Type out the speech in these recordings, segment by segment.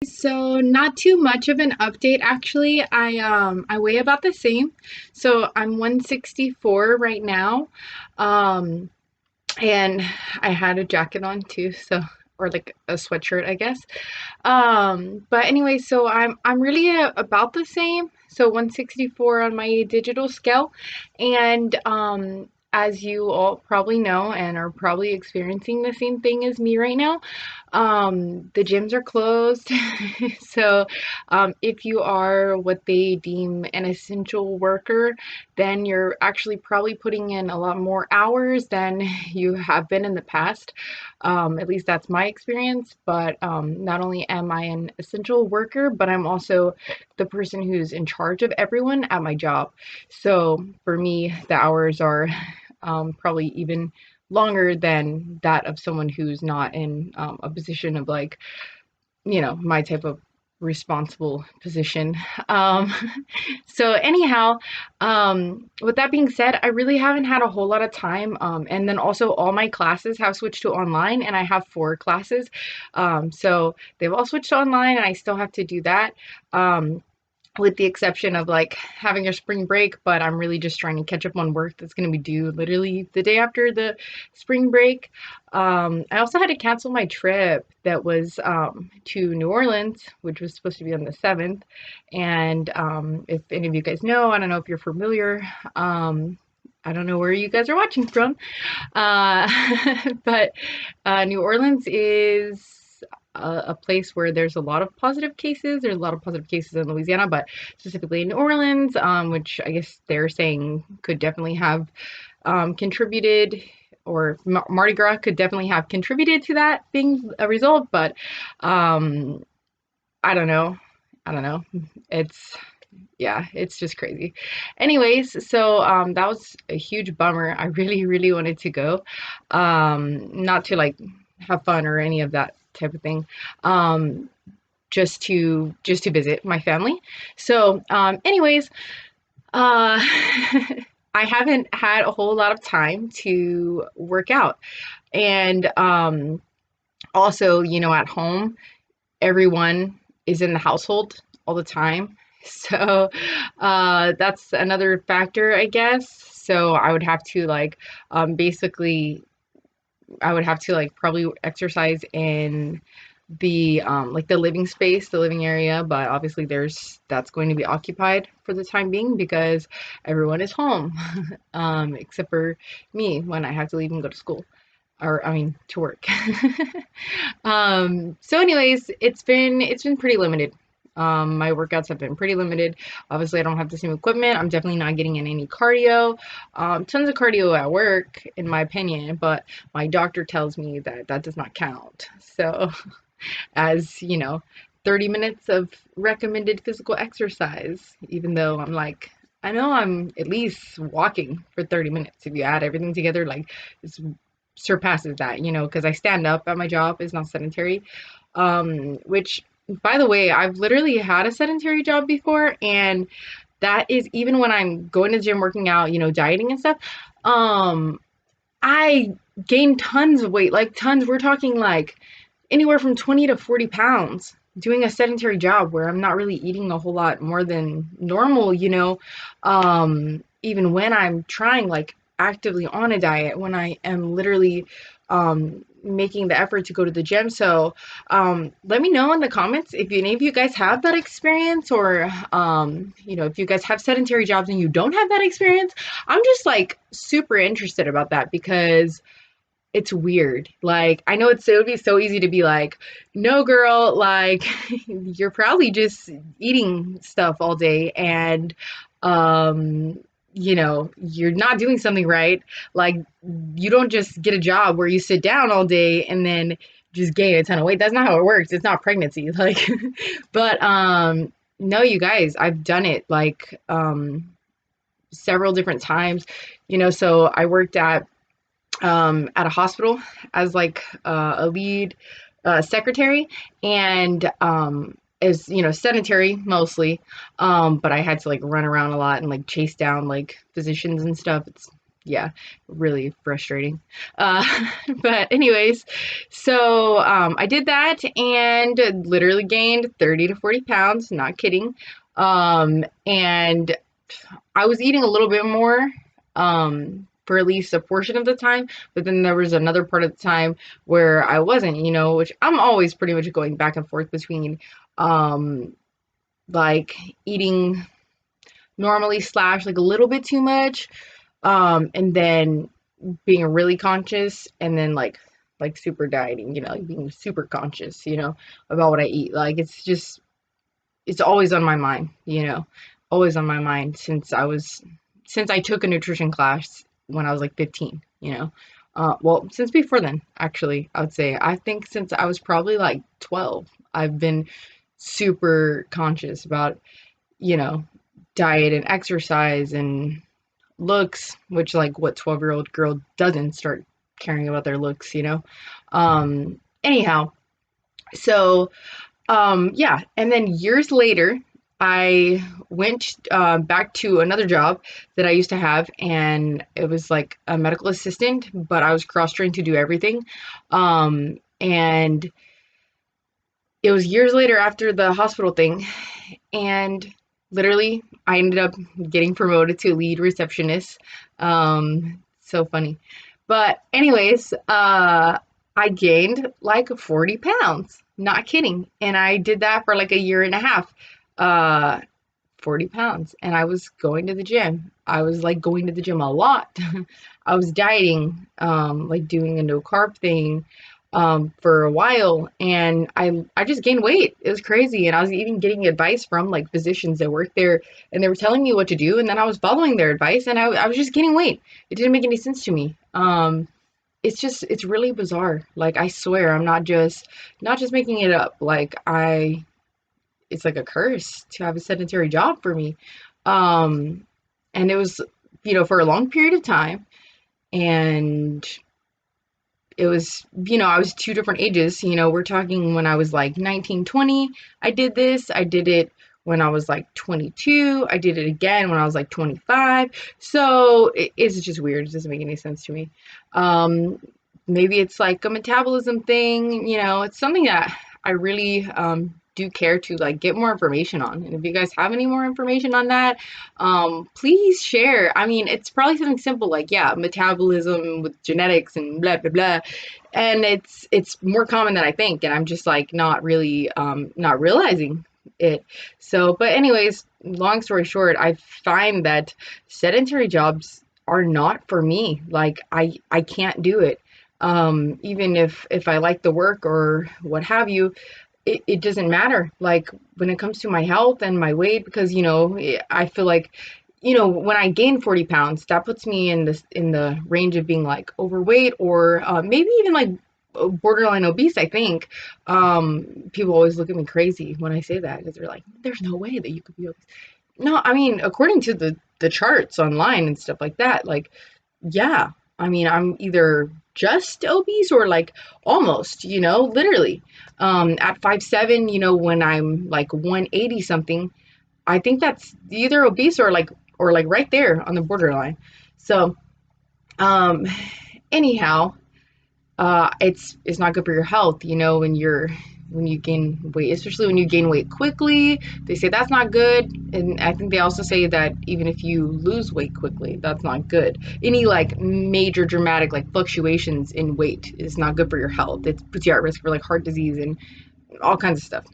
So not too much of an update actually. I weigh about the same. So I'm 164 right now. Um and I had a jacket on too, so or like a sweatshirt, I guess. But anyway, so I'm really about the same. So 164 on my digital scale. And as you all probably know and are probably experiencing the same thing as me right now, the gyms are closed. So if you are what they deem an essential worker, then you're actually probably putting in a lot more hours than you have been in the past. At least that's my experience. But not only am I an essential worker, but I'm also the person who's in charge of everyone at my job. So for me, the hours are probably even longer than that of someone who's not in a position of like, my type of responsible position. Um, so anyhow, with that being said, I really haven't had a whole lot of time. And then also all my classes have switched to online, and I have four classes. So they've all switched to online, and I still have to do that. Um, with the exception of like having a spring break, but I'm really just trying to catch up on work that's going to be due literally the day after the spring break. I also had to cancel my trip that was to New Orleans, which was supposed to be on the 7th. And if any of you guys know, I don't know if you're familiar. I don't know where you guys are watching from, uh, but New Orleans is a place where there's a lot of positive cases. There's a lot of positive cases in Louisiana, but specifically in New Orleans, which I guess they're saying could definitely have contributed, or Mardi Gras could definitely have contributed to that being a result. But um, I don't know. I don't know. It's yeah, it's just crazy. Anyways, so that was a huge bummer. I really, really wanted to go, not to like have fun or any of that type of thing, um, just to visit my family. So, anyways, I haven't had a whole lot of time to work out, and also, at home everyone is in the household all the time. So that's another factor, I guess. So I would have to like basically I would have to like probably exercise in the like the living space, the living area, but obviously that's going to be occupied for the time being because everyone is home, except for me when I have to leave and go to school, or I mean to work. So anyways, it's been pretty limited. My workouts have been pretty limited. Obviously, I don't have the same equipment. I'm definitely not getting in any cardio. Tons of cardio at work, in my opinion, but my doctor tells me that that does not count. So, as 30 minutes of recommended physical exercise, even though I'm like, I know I'm at least walking for 30 minutes. If you add everything together, like it's surpasses that, because I stand up at my job. It's not sedentary. Which, by the way, I've literally had a sedentary job before, and that is even when I'm going to the gym, working out, dieting and stuff. Um, I gained tons of weight, like tons. We're talking like anywhere from 20 to 40 pounds doing a sedentary job where I'm not really eating a whole lot more than normal, even when I'm trying like actively on a diet, when I am literally making the effort to go to the gym. So let me know in the comments if any of you guys have that experience, or if you guys have sedentary jobs and you don't have that experience. I'm just like super interested about that because it's weird. Like, I know it would be so easy to be like, no, girl, like, you're probably just eating stuff all day and, you're not doing something right. Like, you don't just get a job where you sit down all day and then just gain a ton of weight. That's not how it works. It's not pregnancy. Like, but, no, you guys, I've done it like, several different times, so I worked at a hospital as like a lead secretary, and is sedentary mostly, but I had to like run around a lot and like chase down like physicians and stuff. It's Yeah, really frustrating. Uh, but anyways, so I did that and literally gained 30 to 40 pounds, not kidding. And I was eating a little bit more for at least a portion of the time, but then there was another part of the time where I wasn't, which I'm always pretty much going back and forth between um, like eating normally slash like a little bit too much, and then being really conscious, and then like super dieting, like being super conscious, about what I eat. Like it's always on my mind, always on my mind since I took a nutrition class when I was like 15, well, since before then, actually, I would say. I think since I was probably like 12, I've been super conscious about, you know, diet and exercise and looks, which like what 12-year-old girl doesn't start caring about their looks, Anyhow, so yeah, and then years later, I went back to another job that I used to have, and it was like a medical assistant, but I was cross-trained to do everything. And it was years later after the hospital thing, and literally, I ended up getting promoted to lead receptionist. So funny. But anyways, I gained like 40 pounds. Not kidding. And I did that for like a year and a half. Uh, 40 pounds. And I was going to the gym. I was like going to the gym a lot. I was dieting, like doing a no carb thing, for a while, and I just gained weight. It was crazy. And I was even getting advice from like physicians that worked there, and they were telling me what to do, and then I was following their advice, and I was just gaining weight. It didn't make any sense to me. It's really bizarre. Like, I swear, I'm not just making it up. Like, it's like a curse to have a sedentary job for me. Um, and it was, for a long period of time. And it was, I was two different ages. We're talking when I was like 19, 20, I did this. I did it when I was like 22. I did it again when I was like 25. So it's just weird. It doesn't make any sense to me. Um, Maybe it's like a metabolism thing. It's something that I really do care to like get more information on. And if you guys have any more information on that, please share. I mean, it's probably something simple like, yeah, metabolism with genetics and blah blah blah, and it's more common than I think, and I'm just like not really not realizing it. So, but anyways, long story short, I find that sedentary jobs are not for me. Like, I can't do it. Even if I like the work or what have you, it doesn't matter, like when it comes to my health and my weight, because I feel like, when I gain 40 pounds, that puts me in the range of being like overweight, or maybe even like borderline obese, I think. People always look at me crazy when I say that, because they're like, there's no way that you could be obese. No, I mean, according to the charts online and stuff like that, like, yeah, I mean, I'm either just obese or like almost, literally. At 5'7", when I'm like 180 something, I think that's either obese or like right there on the borderline. So, um, anyhow, it's not good for your health, when you gain weight, especially when you gain weight quickly. They say that's not good, and I think they also say that even if you lose weight quickly, that's not good. Any like major dramatic like fluctuations in weight is not good for your health. It puts you at risk for like heart disease and all kinds of stuff.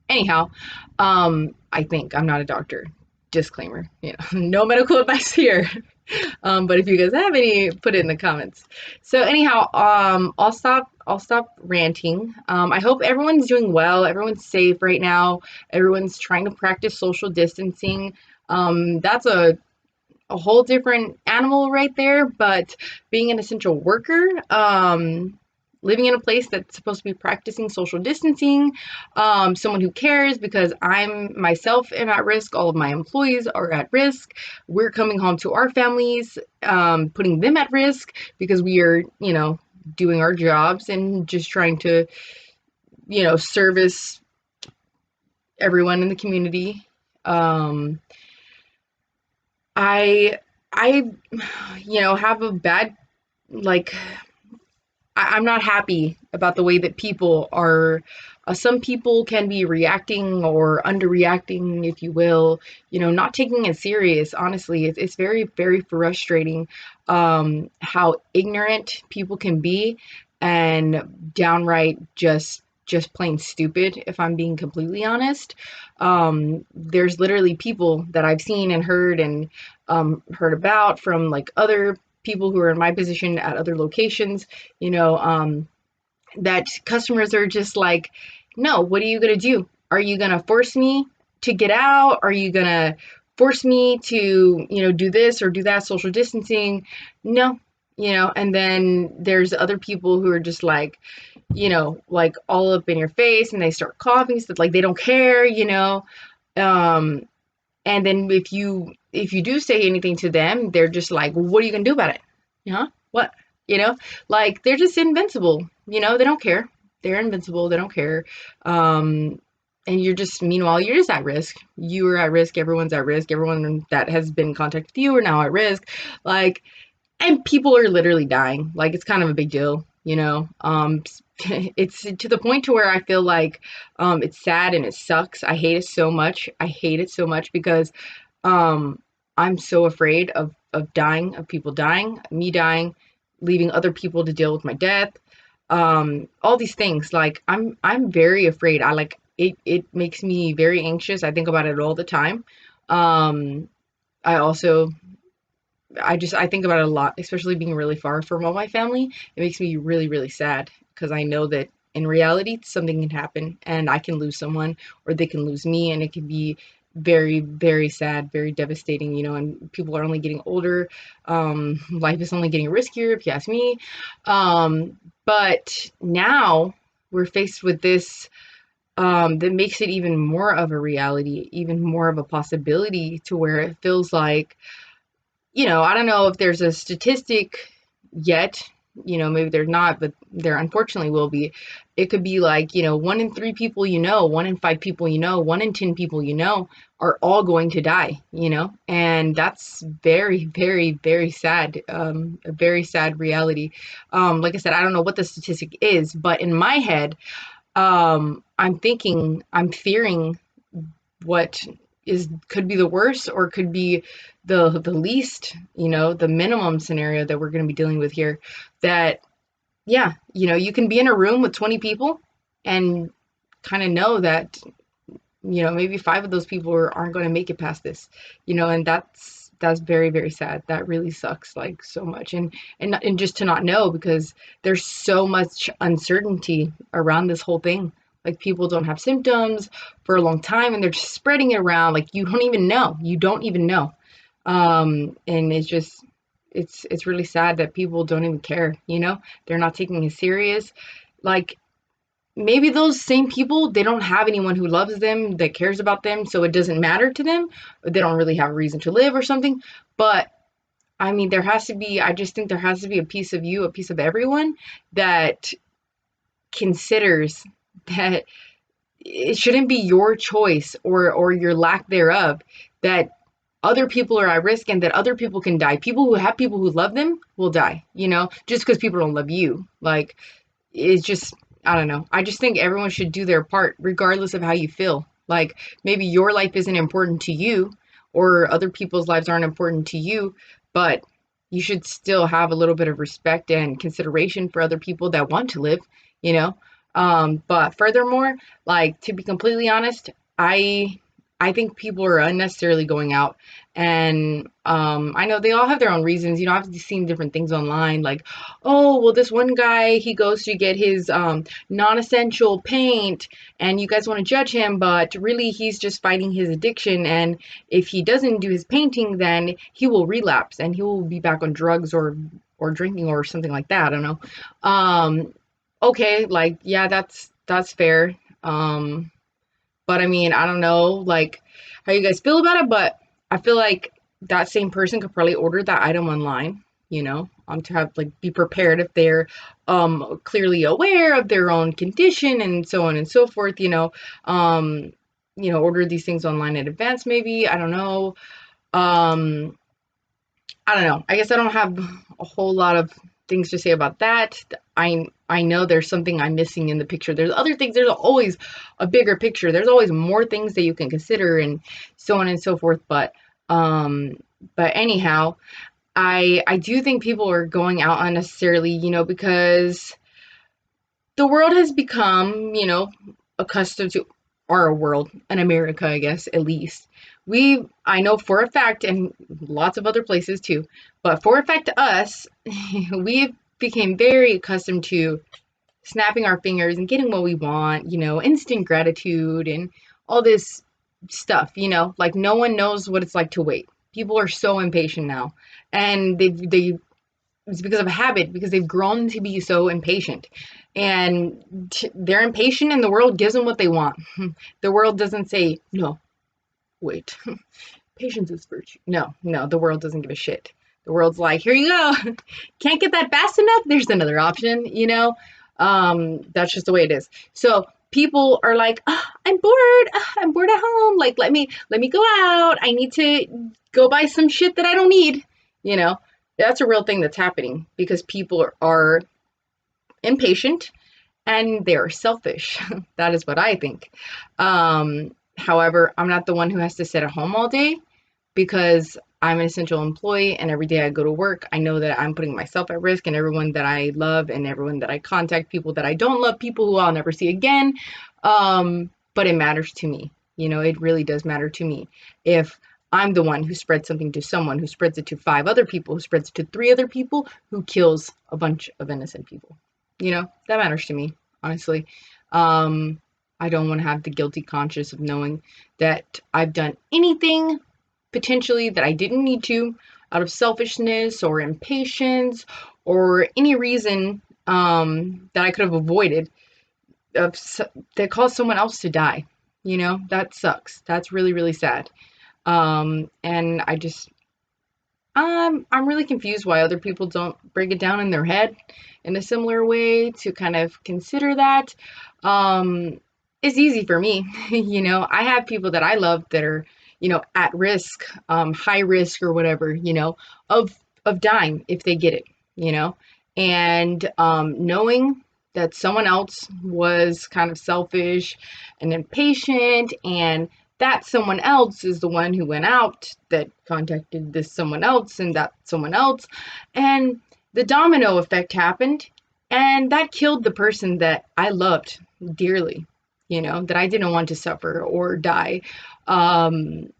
Anyhow, I think I'm not a doctor. Disclaimer, no medical advice here. But if you guys have any, put it in the comments. So anyhow, I'll stop ranting. I hope everyone's doing well. Everyone's safe right now. Everyone's trying to practice social distancing. That's a whole different animal right there. But being an essential worker, living in a place that's supposed to be practicing social distancing, someone who cares, because I'm myself am at risk, all of my employees are at risk. We're coming home to our families, putting them at risk because we are, doing our jobs and just trying to, service everyone in the community. Um, I I, have a bad, like, I'm not happy about the way that people are. Some people can be reacting or underreacting, if you will, not taking it serious. Honestly, it's very, very frustrating how ignorant people can be and downright just plain stupid, if I'm being completely honest. There's literally people that I've seen and heard about from like other people who are in my position at other locations, you know, that customers are just like, no, what are you going to do? Are you going to force me to get out? Are you going to force me to, do this or do that, social distancing? No, and then there's other people who are just like, like all up in your face and they start coughing, stuff like they don't care, Um, and then if you do say anything to them, they're just like, well, what are you gonna do about it? Huh? What? You know, like they're just invincible. They don't care. They're invincible. They don't care. Um, and meanwhile, you're just at risk. You are at risk. Everyone's at risk. Everyone that has been in contact with you are now at risk. Like, and people are literally dying. Like, it's kind of a big deal. It's to the point to where I feel like it's sad and it sucks. I hate it so much. I hate it so much because um, I'm so afraid of dying, of people dying, me dying, leaving other people to deal with my death. All these things. Like, I'm very afraid. I like it. It makes me very anxious. I think about it all the time. Um, I also I think about it a lot, especially being really far from all my family. It makes me really, really sad because I know that in reality something can happen and I can lose someone or they can lose me, and it can be very, very sad, very devastating, and people are only getting older. Life is only getting riskier, if you ask me. But now we're faced with this that makes it even more of a reality, even more of a possibility, to where it feels like, I don't know if there's a statistic yet, maybe there's not, but there unfortunately will be. It could be like, one in three people, one in five people, one in 10 people, are all going to die, and that's very, very, very sad, a very sad reality. Like I said, I don't know what the statistic is, but in my head, I'm fearing what is could be the worst or could be the least, the minimum scenario that we're going to be dealing with here. That, yeah, you can be in a room with 20 people and kind of know that, maybe five of those people aren't going to make it past this, and that's very, very sad. That really sucks, like, so much. And just to not know, because there's so much uncertainty around this whole thing. Like, people don't have symptoms for a long time and they're just spreading it around. Like, you don't even know. And it's really sad that people don't even care, they're not taking it serious. Like, maybe those same people, they don't have anyone who loves them, that cares about them, so it doesn't matter to them, or they don't really have a reason to live or something. But I mean, I just think there has to be a piece of you, a piece of everyone, that considers that it shouldn't be your choice or your lack thereof, that other people are at risk and that other people can die. People who love them will die, just because people don't love you. Like, it's just, I don't know. I just think everyone should do their part regardless of how you feel. Like, maybe your life isn't important to you or other people's lives aren't important to you, but you should still have a little bit of respect and consideration for other people that want to live, you know? But furthermore, like, to be completely honest, I I think people are unnecessarily going out, and I know they all have their own reasons. I've seen different things online, like, oh, well, this one guy, he goes to get his non-essential paint, and you guys want to judge him, but really he's just fighting his addiction, and if he doesn't do his painting, then he will relapse and he will be back on drugs or drinking or something like that. I don't know. Um, okay, like, yeah, that's fair. But I mean, I don't know, like, how you guys feel about it, but I feel like that same person could probably order that item online, to have, like, be prepared if they're clearly aware of their own condition and so on and so forth, order these things online in advance, maybe. I don't know. Um I don't know. I guess I don't have a whole lot of things to say about that. I know there's something I'm missing in the picture. There's other things. There's always a bigger picture. There's always more things that you can consider and so on and so forth. Um, but anyhow, I do think people are going out unnecessarily, because the world has become, accustomed to our world in America, I guess, at least. I know for a fact, and lots of other places too, but for a fact to us, we became very accustomed to snapping our fingers and getting what we want, instant gratitude and all this stuff, like no one knows what it's like to wait. People are so impatient now. And it's because of habit, because they've grown to be so impatient. And they're impatient and the world gives them what they want. The world doesn't say, no, wait, patience is virtue. No, no, the world doesn't give a shit. The world's like, here you go. Can't get that fast enough? There's another option. That's just the way it is. So people are like, oh, I'm bored. Oh, I'm bored at home. Like, let me go out. I need to go buy some shit that I don't need. You know, that's a real thing that's happening because people are impatient and they're selfish. That is what I think. However, I'm not the one who has to sit at home all day because I'm an essential employee and every day I go to work, I know that I'm putting myself at risk and everyone that I love and everyone that I contact, people that I don't love, people who I'll never see again. But it matters to me. It really does matter to me. If I'm the one who spreads something to someone, who spreads it to 5 other people, who spreads it to 3 other people, who kills a bunch of innocent people. That matters to me, honestly. I don't want to have the guilty conscience of knowing that I've done anything potentially that I didn't need to out of selfishness or impatience or any reason that I could have avoided of, that caused someone else to die. That sucks. That's really, really sad. And I'm really confused why other people don't break it down in their head in a similar way to kind of consider that. Um, it's easy for me. I have people that I love that are, at risk, high risk or whatever, of dying if they get it, and knowing that someone else was kind of selfish and impatient and that someone else is the one who went out that contacted this someone else and that someone else. And the domino effect happened. And that killed the person that I loved dearly, that I didn't want to suffer or die. Um,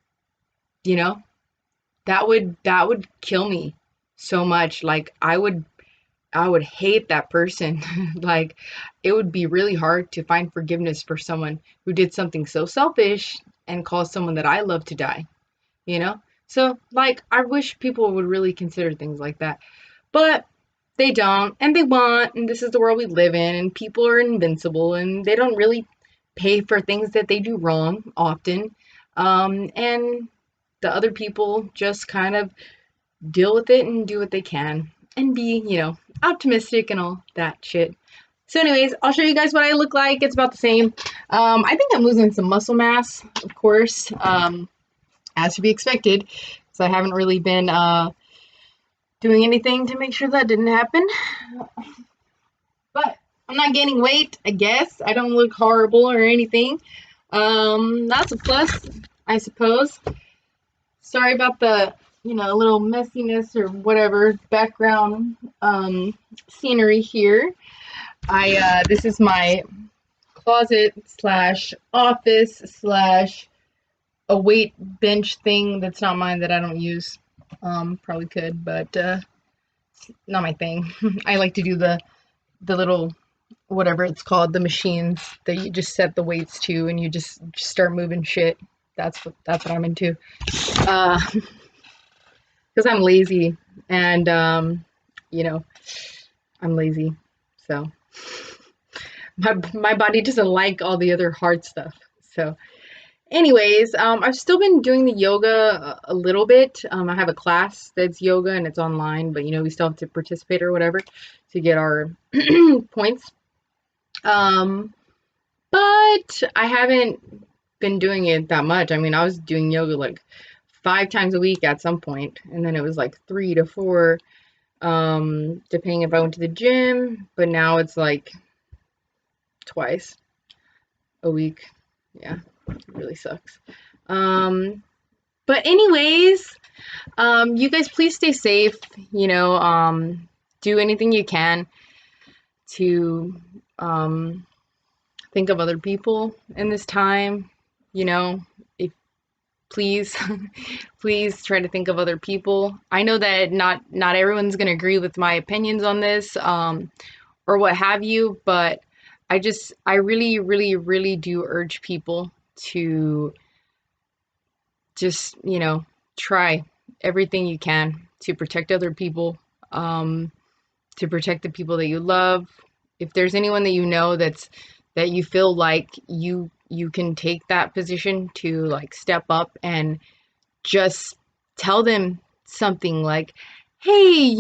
you know, that would kill me so much. Like I would hate that person. Like it would be really hard to find forgiveness for someone who did something so selfish and caused someone that I love to die, you know? So, like, I wish people would really consider things like that. But they don't, and they won't, and this is the world we live in, and people are invincible, and they don't really pay for things that they do wrong often. And the other people just kind of deal with it and do what they can and be, optimistic and all that shit. So, anyways, I'll show you guys what I look like. It's about the same. I think I'm losing some muscle mass, of course, as to be expected, because I haven't really been doing anything to make sure that didn't happen. But I'm not gaining weight, I guess. I don't look horrible or anything. That's a plus, I suppose. Sorry about the, little messiness or whatever background scenery here. This is my closet slash office slash a weight bench thing that's not mine that I don't use. Probably could, but not my thing. I like to do the little whatever it's called, the machines that you just set the weights to and you just start moving shit. That's what I'm into. Because I'm lazy and I'm lazy, so my body doesn't like all the other hard stuff. So, anyways, I've still been doing the yoga a little bit. I have a class that's yoga and it's online, but we still have to participate or whatever to get our points. But I haven't been doing it that much. I mean, I was doing yoga like 5 times a week at some point, and then it was like 3 to 4, depending if I went to the gym, but now it's like twice a week. Yeah, it really sucks. But anyways, you guys please stay safe, do anything you can to think of other people in this time, if please please try to think of other people. I know that not everyone's going to agree with my opinions on this, or what have you, but I really really really do urge people to just, try everything you can to protect other people, to protect the people that you love. If there's anyone that you know that you feel like you can take that position to like step up and just tell them something like, hey,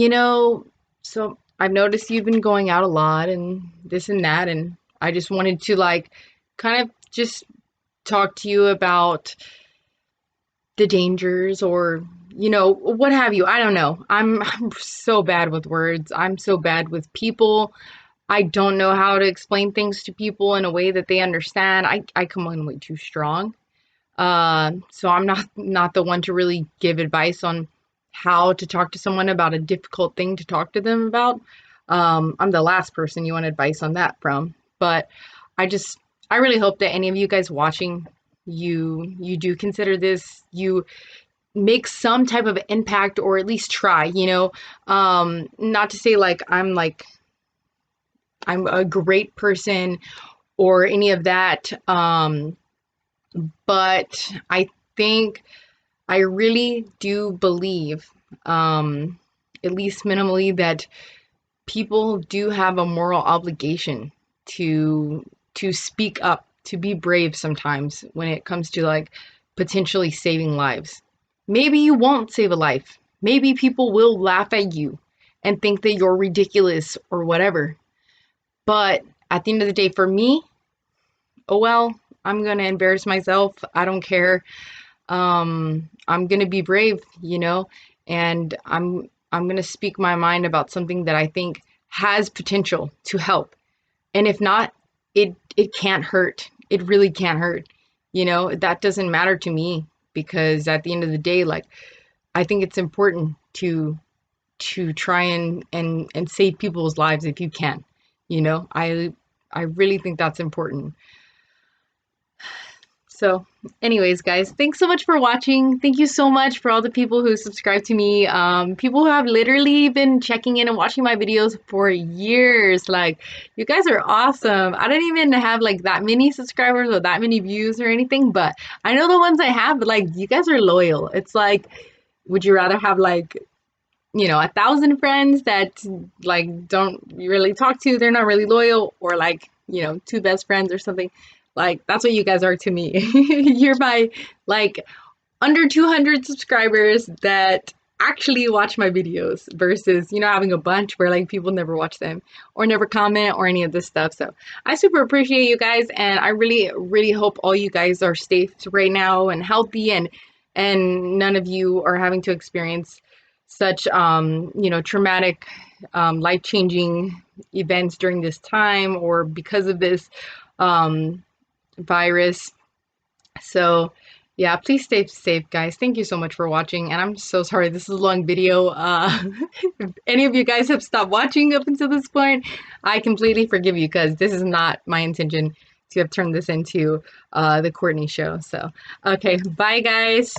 so I've noticed you've been going out a lot and this and that, and I just wanted to like kind of just talk to you about the dangers, or what have you. I don't know. I'm so bad with words. I'm so bad with people. I don't know how to explain things to people in a way that they understand. I come on way too strong. So I'm not the one to really give advice on how to talk to someone about a difficult thing to talk to them about. I'm the last person you want advice on that from. But I just I really hope that any of you guys watching, you do consider this, you make some type of impact, or at least try, not to say like I'm a great person or any of that, but I think I really do believe, at least minimally, that people do have a moral obligation to speak up, to be brave sometimes when it comes to like potentially saving lives. Maybe you won't save a life. Maybe people will laugh at you and think that you're ridiculous or whatever. But at the end of the day, for me, oh well, I'm gonna embarrass myself. I don't care. I'm gonna be brave, and I'm gonna speak my mind about something that I think has potential to help. And if not, it can't hurt. It really can't hurt. That doesn't matter to me, because at the end of the day, like, I think it's important to try and save people's lives if you can. I really think that's important. So anyways, guys, thanks so much for watching. Thank you so much for all the people who subscribe to me. People who have literally been checking in and watching my videos for years. Like, you guys are awesome. I don't even have like that many subscribers or that many views or anything, but I know the ones I have, but like, you guys are loyal. It's like, would you rather have like, 1,000 friends that like don't really talk to, they're not really loyal, or like, two best friends or something? Like, that's what you guys are to me. You're my like under 200 subscribers that actually watch my videos, versus having a bunch where like people never watch them or never comment or any of this stuff. So I super appreciate you guys, and I really really hope all you guys are safe right now and healthy, and none of you are having to experience such traumatic, life-changing events during this time, or because of this virus. So yeah, please stay safe, guys. Thank you so much for watching, and I'm so sorry this is a long video. If any of you guys have stopped watching up until this point, I completely forgive you, because this is not my intention to have turned this into the Courtney show. So okay, bye guys.